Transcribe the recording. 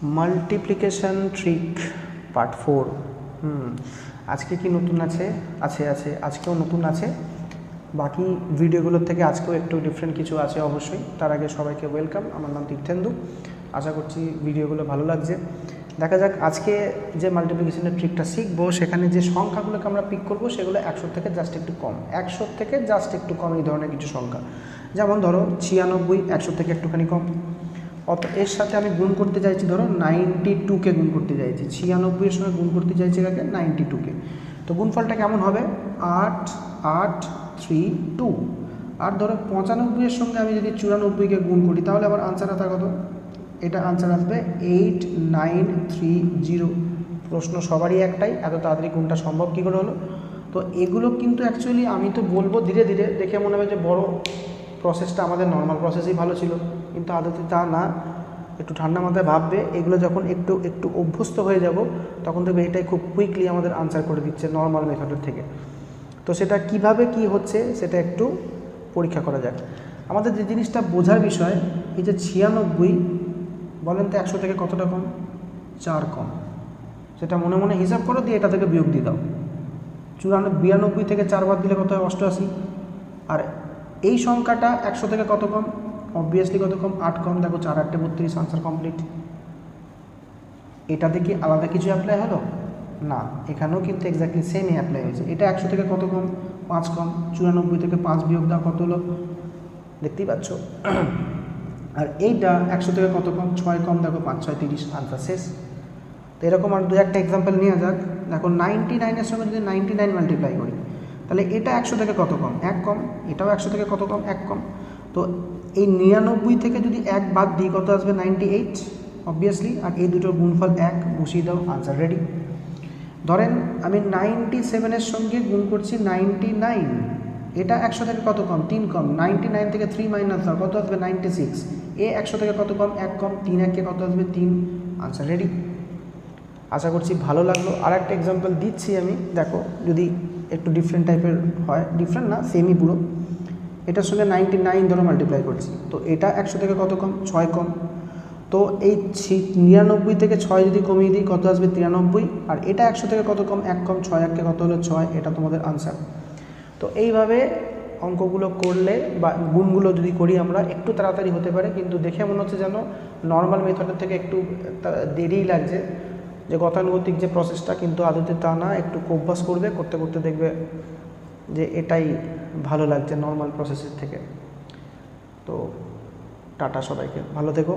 Multiplication trick part 4। আজকে কি নতুন আছে? আজকেও নতুন আছে। বাকি ভিডিওগুলোর থেকে আজকেও একটু ডিফারেন্ট কিছু আছে অবশ্যই। তার আগে সবাইকে ওয়েলকাম। আমার নাম তীর্থেন্দু। আশা করছি ভিডিওগুলো ভালো লাগছে। দেখা যাক আজকে যে মাল্টিপ্লিকেশনের ট্রিকটা শিখবো, সেখানে যে সংখ্যাগুলোকে আমরা পিক করবো সেগুলো 100 থেকে জাস্ট একটু কম, 100 থেকে জাস্ট একটু কম, এই ধরনের কিছু সংখ্যা। যেমন ধরো 96 100 থেকে একটুখানি কম। এর সাথে আমি গুণ করতে চাইছি, ধরো 92কে গুণ করতে চাইছি, 96 এর সঙ্গে গুণ করতে চাইছি কাকে? 92কে। তো গুণফলটা কেমন হবে? 8 8 3 2। আর ধরো 95 এর সঙ্গে আমি যদি 94কে গুণ করি, তাহলে আমার আনসার আসা কত? এটা আনসার আসবে 8930। প্রশ্ন সবারই একটাই, এত তাড়াতাড়ি কোনটা সম্ভব কী করে হলো? তো এগুলো কিন্তু অ্যাকচুয়ালি আমি তো বলবো ধীরে ধীরে, দেখে মনে হবে যে বড় প্রসেসটা আমাদের নর্মাল প্রসেসই ভালো ছিল, কিন্তু আদতে তা না। একটু ঠান্ডা মাথায় ভাববে, এগুলো যখন একটু একটু অভ্যস্ত হয়ে যাব, তখন দেখবে এটাই খুব কুইকলি আমাদের আনসার করে দিচ্ছে নর্মাল মেথডের থেকে। তো সেটা কিভাবে কি হচ্ছে সেটা একটু পরীক্ষা করা যাক। আমাদের যে জিনিসটা বোঝার বিষয়, এই যে 96 বলেন তো 100 থেকে কতটা কম? 4 কম। সেটা মনে মনে হিসাব করো, দিয়ে এটা থেকে বিয়োগ দিয়ে দাও। 92 থেকে 4 বাদ দিলে কত হয়? 88। আর এই সংখ্যাটা 100 থেকে কত কম? অবভিয়াসলি কত কম? 8 কম। দেখো 4 8 32, আনসার কমপ্লিট। এটাতে কি আলাদা কিছু অ্যাপ্লাই হলো? না, এখানেও কিন্তু এক্স্যাক্টলি সেমই অ্যাপ্লাই হয়েছে। এটা 100 থেকে কত কম? 5 কম। 94 থেকে 5 বিয়োগ দাও, কত হলো? দেখতেই পাচ্ছ। আর এইটা 100 থেকে কত কম? 6 কম। দেখো 5 6 30, আনসার শেষ। তো এরকম আর দু একটা এক্সাম্পল নেওয়া যাক। দেখো 99 এর সঙ্গে যদি 99 মাল্টিপ্লাই করি, তাহলে এটা 100 থেকে কত কম? 1 কম। এটাও 100 থেকে কত কম? 1 কম। তো এই 99 থেকে যদি 1 বাদ দিই, কত আসবে? 98 অবভিয়াসলি। আর এই দুটোর গুণফল 1, বসিয়ে দাও, আনসার রেডি। ধরেন আমি 97 এর সঙ্গে গুণ করছি 99, এটা 100 থেকে কত কম? 3 কম। 99 থেকে 3 মাইনাস দাও, কত আসবে? 96। এ 100 থেকে কত কম? 1 কম। 3 1 কত আসবে? 3, আনসার রেডি। আশা করছি ভালো লাগলো। আর একটা এক্সাম্পল দিচ্ছি আমি, দেখো যদি একটু ডিফারেন্ট টাইপের হয়, ডিফারেন্ট না, সেমই পুরো। এটার সঙ্গে 99 ধরো মাল্টিপ্লাই করছি, তো এটা 100 থেকে কত কম? 6 কম। তো এই 99 থেকে 6 যদি কমিয়ে দিই, কত আসবে? 93। আর এটা 100 থেকে কত কম? 1 কম। 6 1 কত হলো? 6। এটা তোমাদের আনসার। তো এইভাবে অঙ্কগুলো করলে বা গুণগুলো যদি করি আমরা, একটু তাড়াতাড়ি হতে পারে, কিন্তু দেখে মনে হচ্ছে যেন নর্মাল মেথডের থেকে একটু দেরিই লাগছে, যে গতানুগতিক যে প্রসেসটা, কিন্তু আদতে তা না। একটু অভ্যাস করবে, করতে করতে দেখবে যে এটাই ভালো লাগছে নর্মাল প্রসেসের থেকে। তো টাটা, সবাইকে ভালো থেকো।